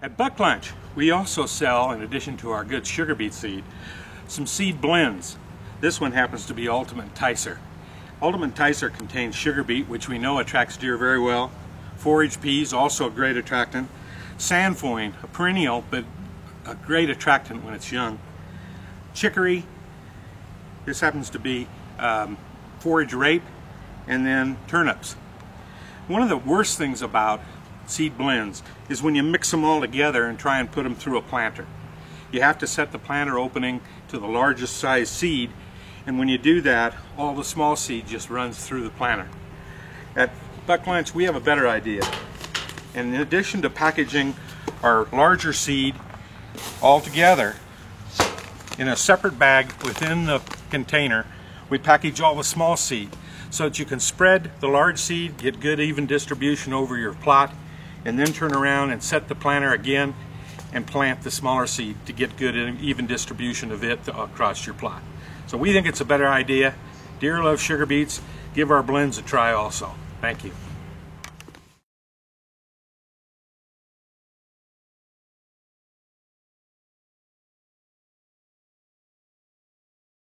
At Buck Lunch, we also sell, in addition to our good sugar beet seed, some seed blends. This one happens to be Ultimate Enticer. Ultimate Enticer contains sugar beet, which we know attracts deer very well. Forage peas, also a great attractant. Sainfoin, a perennial, but a great attractant when it's young. Chicory, this happens to be forage rape, and then turnips. One of the worst things about seed blends is when you mix them all together and try and put them through a planter. You have to set the planter opening to the largest size seed, and when you do that, all the small seed just runs through the planter. At Buck Lunch, we have a better idea. And in addition to packaging our larger seed all together in a separate bag within the container, we package all the small seed so that you can spread the large seed, get good even distribution over your plot, and then turn around and set the planter again and plant the smaller seed to get good and even distribution of it across your plot. So we think it's a better idea. Deer love sugar beets. Give our blends a try also. Thank you.